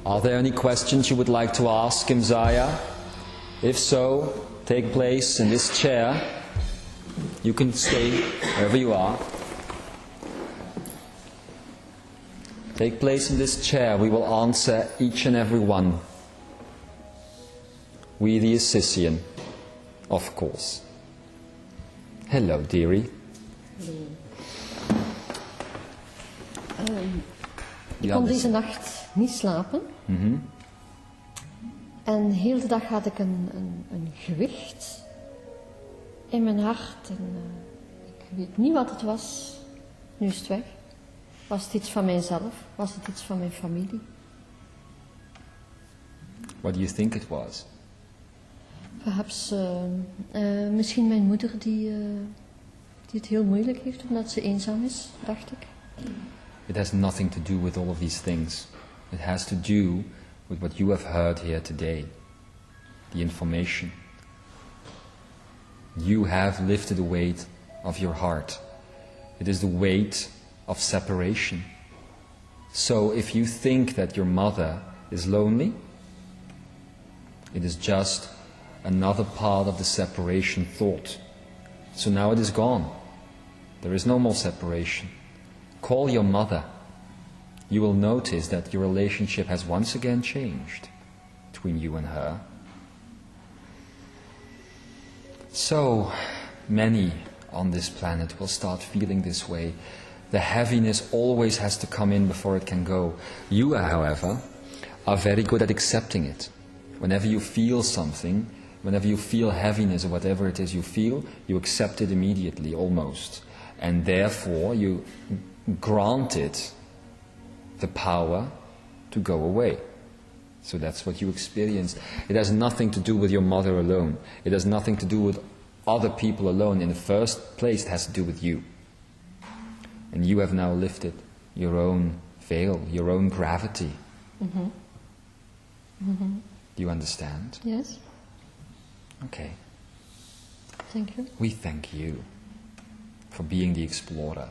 Are there any questions you would like to ask Imzaia? If so, take place in this chair. You can stay wherever you are. Take place in this chair. We will answer each and every one. We the Asisian, of course. Hello, dearie. Ik kon deze nacht niet slapen. En heel de dag had ik een gewicht in mijn hart. En, ik weet niet wat het was. Nu is het weg. Was het iets van mijzelf? Was het iets van mijn familie? What do you think it was? Perhaps, misschien mijn moeder die het heel moeilijk heeft omdat ze eenzaam is, dacht ik. It has nothing to do with all of these things. It has to do with what you have heard here today. The information. You have lifted the weight of your heart. It is the weight of separation. So if you think that your mother is lonely, it is just another part of the separation thought. So now it is gone. There is no more separation. Call your mother. You will notice that your relationship has once again changed between you and her. So many on this planet will start feeling this way. The heaviness always has to come in before it can go. You, however, are very good at accepting it. Whenever you feel something, whenever you feel heaviness or whatever it is you feel, you accept it immediately, almost. And therefore you grant it the power to go away. So that's what you experience. It has nothing to do with your mother alone. It has nothing to do with other people alone. In the first place, it has to do with you. And you have now lifted your own veil, your own gravity. Do you understand? Yes. Okay. Thank you. We thank you for being the explorer.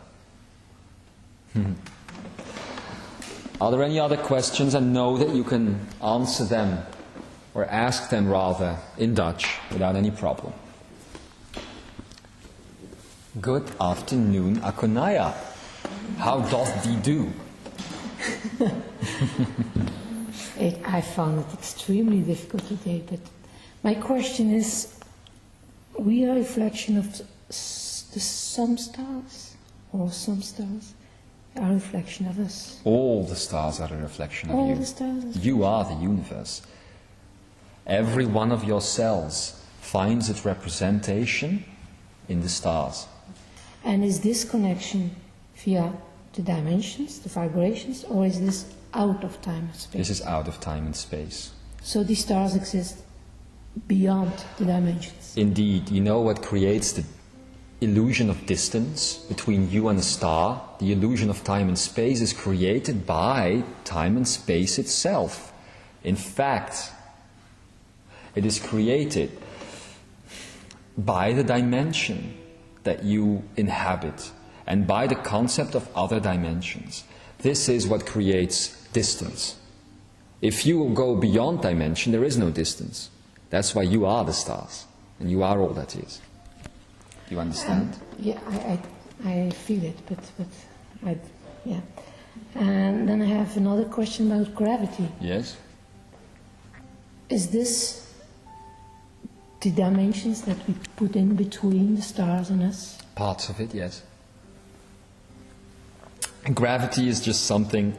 Are there any other questions? And know that you can answer them, or ask them rather, in Dutch, without any problem. Good afternoon, Akonaya. How doth thee do? I found it extremely difficult today, but my question is, we are a reflection of some stars, or some stars are a reflection of us. All the stars are a reflection of you. All the stars. You are the universe. Every one of your cells finds its representation in the stars. And is this connection via the dimensions, the vibrations, or is this out of time and space? This is out of time and space. So these stars exist beyond the dimensions. Indeed, you know what creates the illusion of distance between you and a star? The illusion of time and space is created by time and space itself. In fact, it is created by the dimension that you inhabit and by the concept of other dimensions. This is what creates distance. If you go beyond dimension, there is no distance. That's why you are the stars, and you are all that is. Do you understand? Yeah, I feel it, but yeah. And then I have another question about gravity. Yes? Is this the dimensions that we put in between the stars and us? Parts of it, yes. And gravity is just something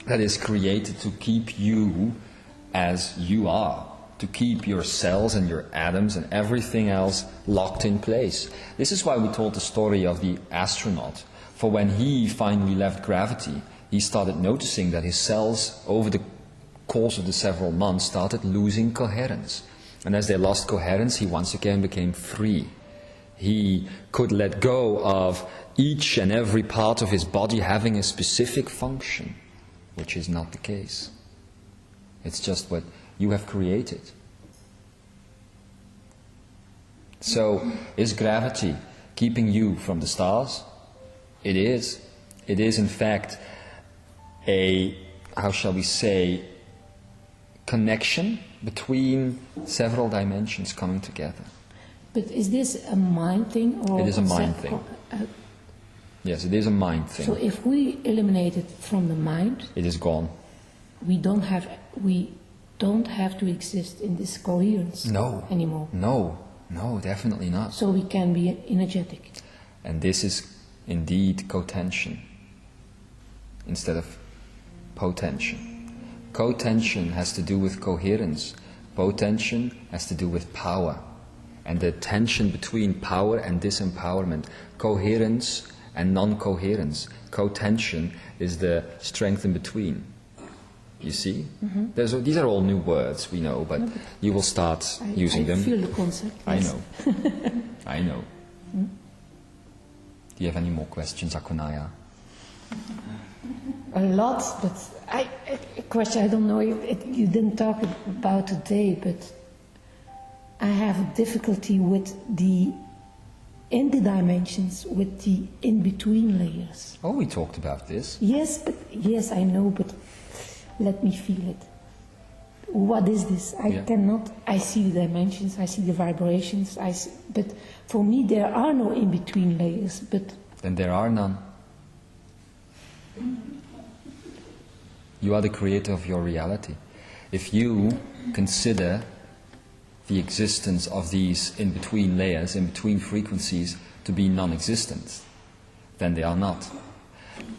that is created to keep you as you are, to keep your cells and your atoms and everything else locked in place. This is why we told the story of the astronaut. For when he finally left gravity, he started noticing that his cells, over the course of the several months, started losing coherence. And as they lost coherence, he once again became free. He could let go of each and every part of his body having a specific function, which is not the case. It's just what you have created. So, is gravity keeping you from the stars? It is. It is in fact a, how shall we say, connection between several dimensions coming together. But is this a mind thing or? It is a mind thing. Yes, it is a mind thing. So if we eliminate it from the mind, it is gone. we don't have to exist in this coherence anymore. No, definitely not. So we can be energetic. And this is indeed cotention instead of potention. Cotention has to do with coherence. Potention has to do with power. And the tension between power and disempowerment, coherence and non-coherence. Cotention is the strength in between. You see? Mm-hmm. These are all new words, we know, but you will start using them. I feel the concept. I Yes. know. I know. Do you have any more questions, Akonaya? A lot, but a question I don't know if you didn't talk about today, but I have a difficulty with in the dimensions, with the in-between layers. Oh, we talked about this. Yes, I know, but let me feel it. What is this? I see the dimensions, I see the vibrations, but for me there are no in-between layers, but... Then there are none. You are the creator of your reality. If you consider the existence of these in-between layers, in-between frequencies, to be non-existent, then they are not.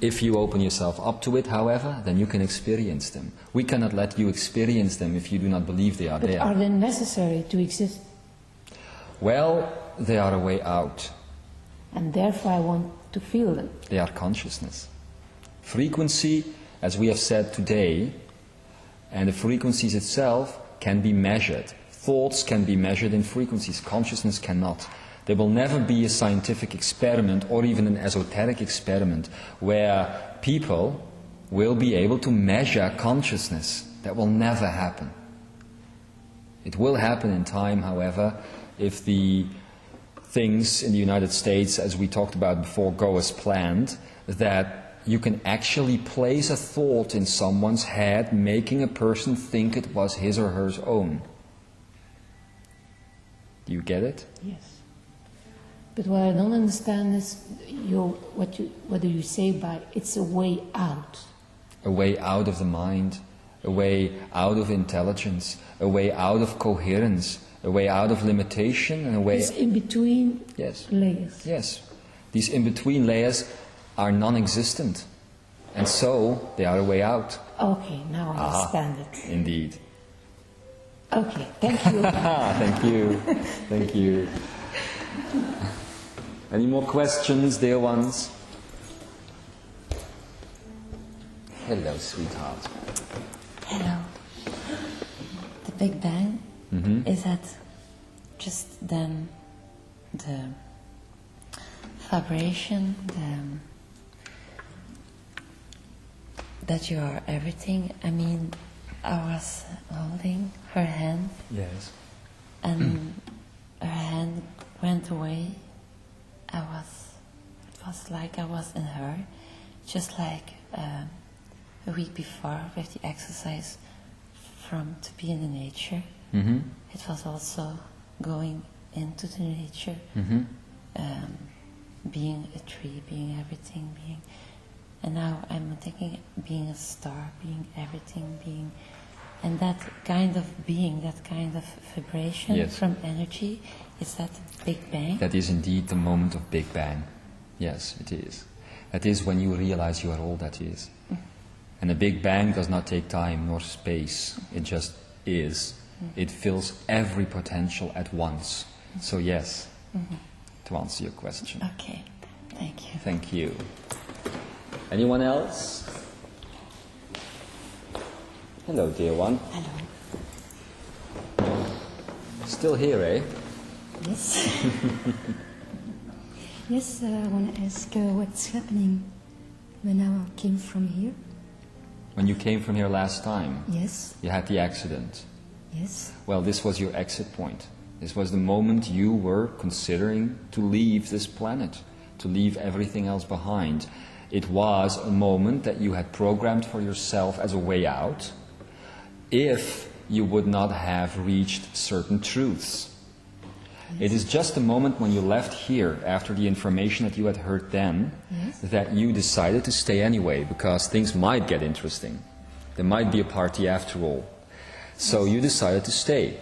If you open yourself up to it, however, then you can experience them. We cannot let you experience them if you do not believe they are But there. are they necessary to exist? Well, they are a way out. And therefore I want to feel them. They are consciousness. Frequency, as we have said today, and the frequencies itself can be measured. Thoughts can be measured in frequencies. Consciousness cannot. There will never be a scientific experiment or even an esoteric experiment where people will be able to measure consciousness. That will never happen. It will happen in time, however, if the things in the United States, as we talked about before, go as planned, that you can actually place a thought in someone's head, making a person think it was his or her own. Do you get it? Yes. But what I don't understand is what do you say by it's a way out? A way out of the mind, a way out of intelligence, a way out of coherence, a way out of limitation, and a way... It's in between layers. Yes. These in-between layers are non-existent. And so, they are a way out. Okay, now I understand it. Indeed. Okay, thank you. Thank you. Thank you. Any more questions, dear ones? Hello, sweetheart. Hello. The Big Bang, is that just then the vibration, that you are everything? I mean, I was holding her hand. Yes. And her hand went away. It was like I was in her, just like a week before with the exercise to be in the nature. Mm-hmm. It was also going into the nature, being a tree, being everything, and now I'm thinking being a star, being everything, being, and that kind of being, that kind of vibration from energy, is that the Big Bang? That is indeed the moment of Big Bang. Yes, it is. That is when you realize you are all that is. And a Big Bang does not take time nor space. It just is. It fills every potential at once. So yes, to answer your question. Okay, thank you. Thank you. Anyone else? Hello, dear one. Hello. Still here, eh? Yes. Yes, I want to ask what's happening when I came from here. When you came from here last time, Yes, you had the accident. yes. Well, this was your exit point. This was the moment you were considering to leave this planet, to leave everything else behind. It was a moment that you had programmed for yourself as a way out. If you would not have reached certain truths. It is just the moment when you left here, after the information that you had heard then, that you decided to stay anyway, because things might get interesting. There might be a party after all. So you decided to stay.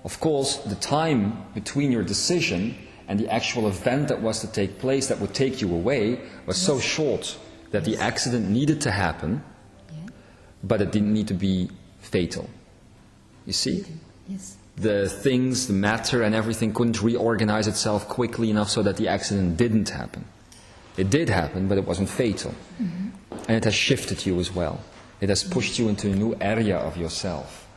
Of course, the time between your decision and the actual event that was to take place, that would take you away, was so short that the accident needed to happen, but it didn't need to be fatal. You see? Yes. The things, the matter and everything couldn't reorganize itself quickly enough so that the accident didn't happen. It did happen, but it wasn't fatal. And it has shifted you as well. It has pushed you into a new area of yourself.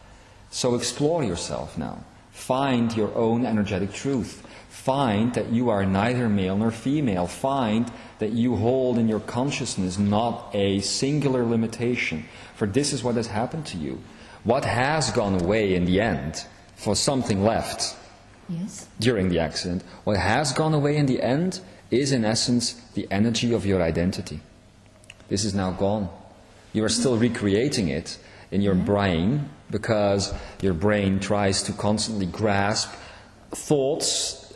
So explore yourself now. Find your own energetic truth. Find that you are neither male nor female. Find that you hold in your consciousness not a singular limitation. For this is what has happened to you. What has gone away in the end, for something left during the accident, what has gone away in the end is in essence the energy of your identity. This is now gone. You are still recreating it in your brain, because your brain tries to constantly grasp thoughts,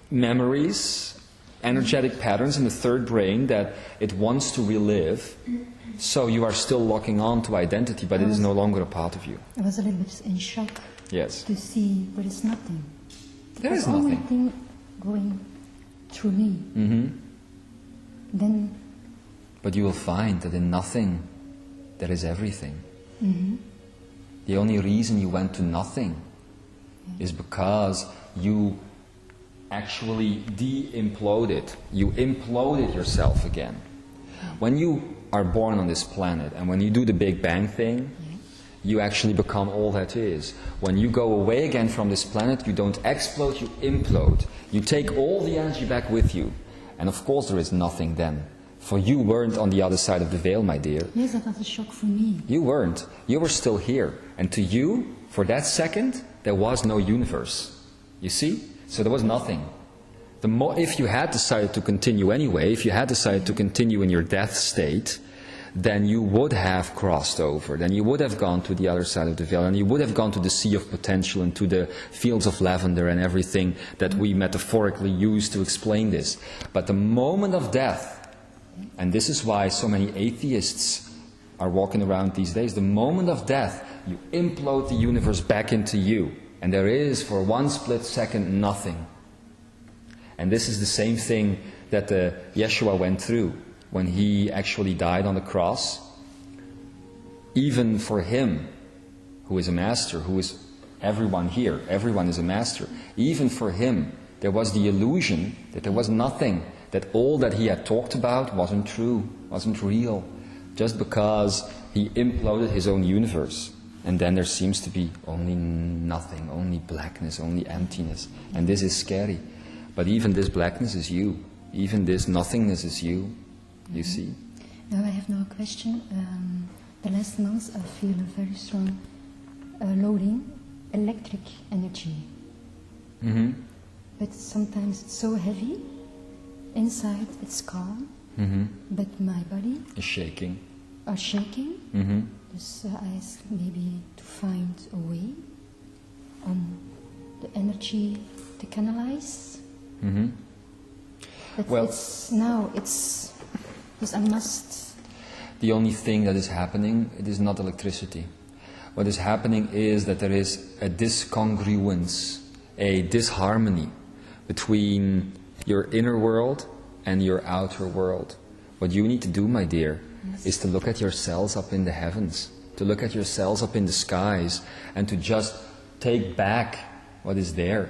memories, energetic patterns in the third brain that it wants to relive. So you are still locking on to identity, but it is no longer a part of you. I was a little bit in shock to see there is nothing. There is nothing. Only thing going through me. Then. But you will find that in nothing there is everything. The only reason you went to nothing is because you actually de-imploded. You imploded yourself again. When you are born on this planet and when you do the Big Bang thing, you actually become all that is. When you go away again from this planet, you don't explode, you implode. You take all the energy back with you. And of course there is nothing then. For you weren't on the other side of the veil, my dear. Yes, that was a shock for me. You weren't. You were still here. And to you, for that second, there was no universe. You see? So there was nothing. If you had decided to continue anyway, if you had decided to continue in your death state, then you would have crossed over. Then you would have gone to the other side of the veil, and you would have gone to the sea of potential and to the fields of lavender and everything that we metaphorically use to explain this. But the moment of death, and this is why so many atheists are walking around these days, the moment of death, you implode the universe back into you. And there is, for one split second, nothing. And this is the same thing that Yeshua went through when he actually died on the cross. Even for him, who is a master, who is everyone here, everyone is a master, even for him, there was the illusion that there was nothing, that all that he had talked about wasn't true, wasn't real, just because he imploded his own universe. And then there seems to be only nothing, only blackness, only emptiness. And this is scary. But even this blackness is you. Even this nothingness is you. You see? Now I have now a question. The last months I feel a very strong loading, electric energy. But sometimes it's so heavy. Inside it's calm, but my body is shaking. Are shaking. So I ask maybe to find a way on the energy to canalize. But it's because I must. The only thing that is happening, it is not electricity. What is happening is that there is a discongruence, a disharmony between your inner world and your outer world. What you need to do, my dear, is to look at your cells up in the heavens, to look at your cells up in the skies, and to just take back what is there.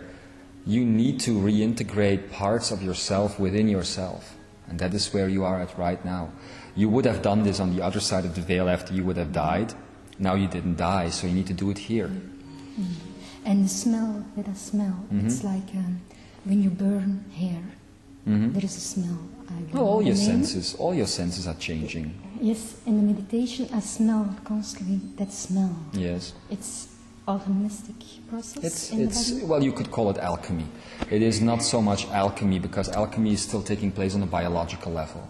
You need to reintegrate parts of yourself within yourself. And that is where you are at right now. You would have done this on the other side of the veil after you would have died. Now you didn't die, so you need to do it here. And the smell, with a smell, it's like when you burn hair, there is a smell. All your senses are changing. Yes, in the meditation I smell constantly that smell. Yes. It's alchemistic process in the body? Well, you could call it alchemy. It is not so much alchemy, because alchemy is still taking place on a biological level.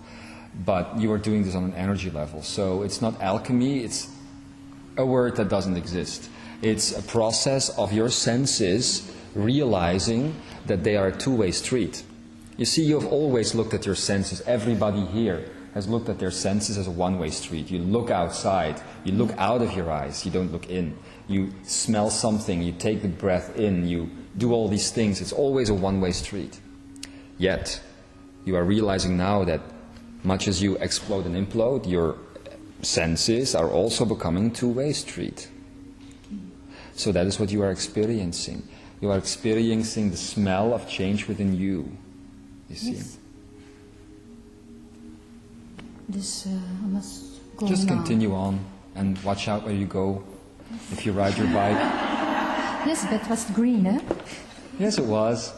But you are doing this on an energy level. So it's not alchemy, it's a word that doesn't exist. It's a process of your senses realizing that they are a two-way street. You see, you've always looked at your senses. Everybody here has looked at their senses as a one-way street. You look outside, you look out of your eyes, you don't look in. You smell something, you take the breath in, you do all these things. It's always a one-way street. Yet, you are realizing now that much as you explode and implode, your senses are also becoming two-way street. So that is what you are experiencing. You are experiencing the smell of change within you. You see? Yes. Dus I must go Just now. continue on and watch out where you go. If you ride your bike. Yes, that was green, eh? Yes, it was.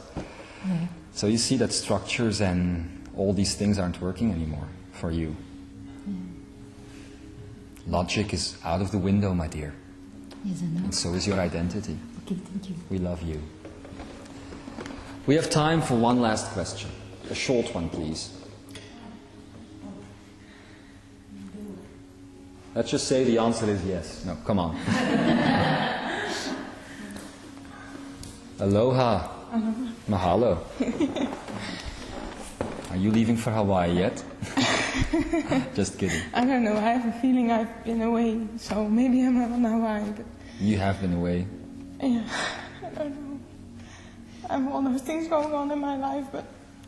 Yeah. So you see that structures and all these things aren't working anymore for you. Logic is out of the window, my dear. Yes, I know. And so is your identity. Okay, thank you. We love you. We have time for one last question. A short one, please. Let's just say the answer is yes. No, come on. Aloha. Mahalo. Are you leaving for Hawaii yet? Just kidding. I don't know, I have a feeling I've been away, so maybe I'm not on Hawaii, but You have been away. yeah, I don't know. I have all those things going on in my life, but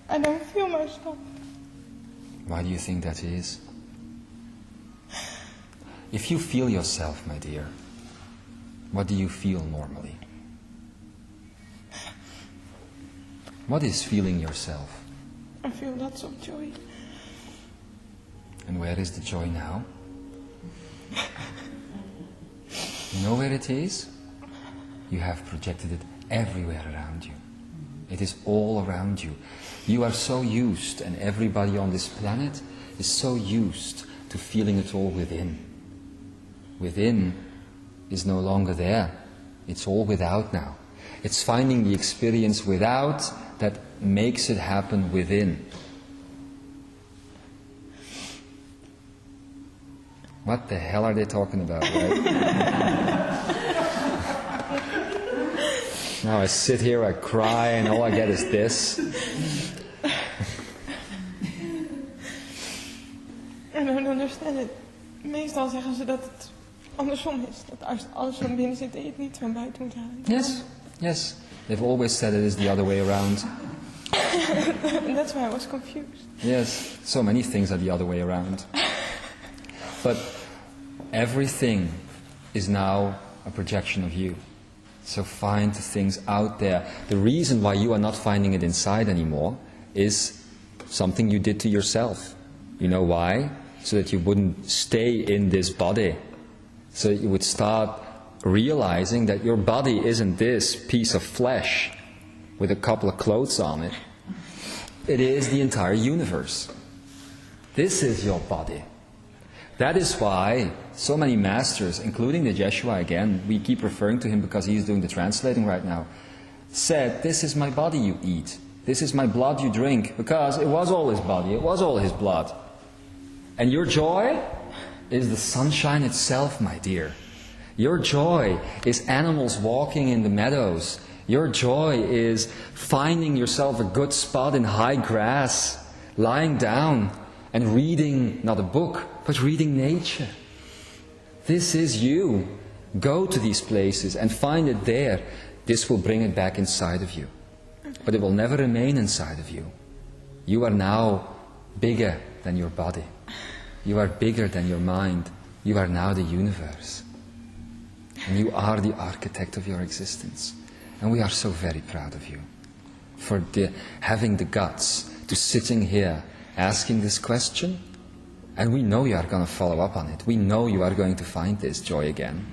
I don't feel much stuff. Why do you think that is? If you feel yourself, my dear, what do you feel normally? What is feeling yourself? I feel lots of joy. And where is the joy now? You know where it is? You have projected it everywhere around you. It is all around you. You are so used, and everybody on this planet is so used to feeling it all within. Within is no longer there. It's all without now. It's finding the experience without that makes it happen within. What the hell are they talking about, right? Now I sit here, I cry, and all I get is this. I don't understand it. Meestal zeggen ze dat het andersom is. Dat als alles van binnen zit, dat je het niet van buiten moet halen. Yes, yes. They've always said it is the other way around. And that's why I was confused. Yes, so many things are the other way around. But everything is now a projection of you. So find the things out there. The reason why you are not finding it inside anymore is something you did to yourself. You know why? So that you wouldn't stay in this body. So that you would start realizing that your body isn't this piece of flesh with a couple of clothes on it. It is the entire universe. This is your body. That is why so many masters, including the Yeshua again, we keep referring to him because he is doing the translating right now, said, this is my body you eat. This is my blood you drink. Because it was all his body, it was all his blood. And your joy is the sunshine itself, my dear. Your joy is animals walking in the meadows. Your joy is finding yourself a good spot in high grass, lying down and reading, not a book, but reading nature. This is you. Go to these places and find it there. This will bring it back inside of you. But it will never remain inside of you. You are now bigger than your body. You are bigger than your mind. You are now the universe. And you are the architect of your existence. And we are so very proud of you for having the guts to sitting here asking this question. And we know you are going to follow up on it. We know you are going to find this joy again.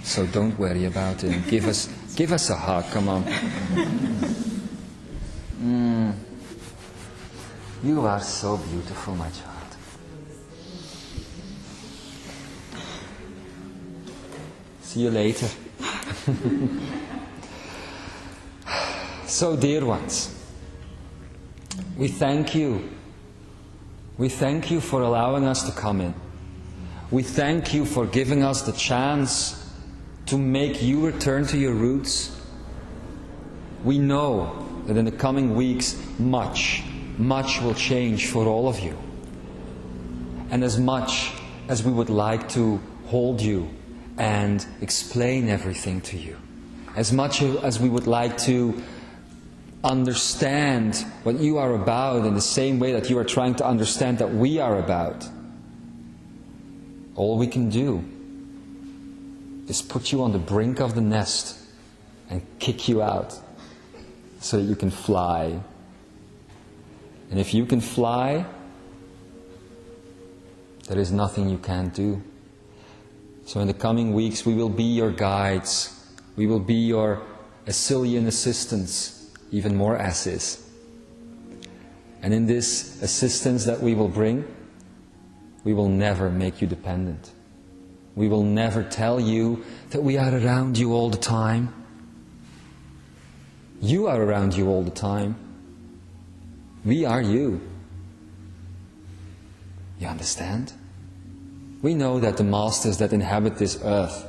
So don't worry about it. Give us a hug, come on. You are so beautiful, my child. See you later. So, dear ones, we thank you. We thank you for allowing us to come in. We thank you for giving us the chance to make you return to your roots. We know that in the coming weeks, much will change for all of you. And as much as we would like to hold you and explain everything to you, as much as we would like to understand what you are about in the same way that you are trying to understand that we are about, all we can do is put you on the brink of the nest and kick you out so that you can fly. And if you can fly, there is nothing you can't do. So in the coming weeks we will be your guides. We will be your Asisian assistants, even more Asis. And in this assistance that we will bring, we will never make you dependent. We will never tell you that we are around you all the time. You are around you all the time. We are you. You understand? We know that the masters that inhabit this earth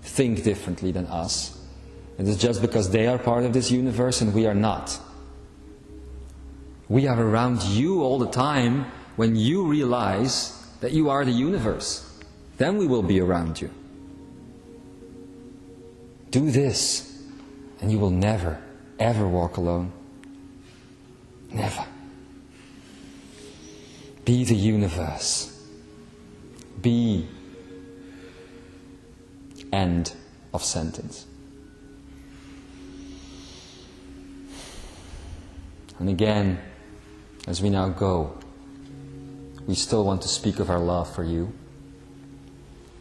think differently than us. It is just because they are part of this universe and we are not. We are around you all the time when you realize that you are the universe. Then we will be around you. Do this and you will never, ever walk alone. Never. Be the universe. Be. End of sentence. And again, as we now go, we still want to speak of our love for you.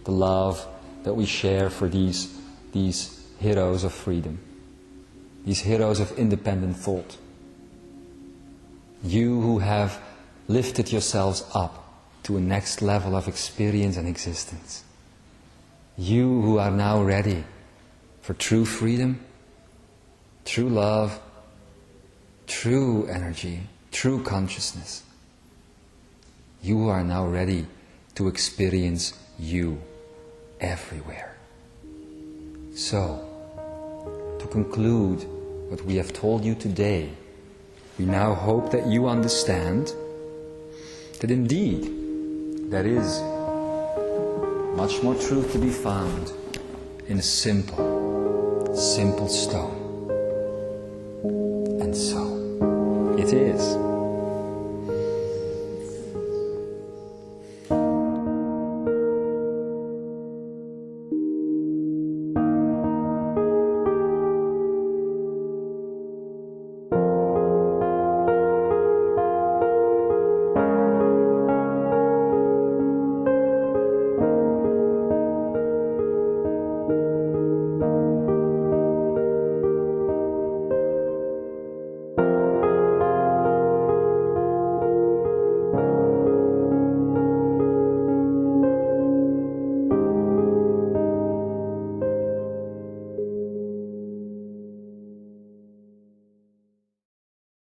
The love that we share for these heroes of freedom. These heroes of independent thought. You who have lifted yourselves up to a next level of experience and existence. You who are now ready for true freedom, true love, true energy, true consciousness. You who are now ready to experience you everywhere. So, to conclude what we have told you today, we now hope that you understand that indeed there is much more truth to be found in a simple stone. And so it is.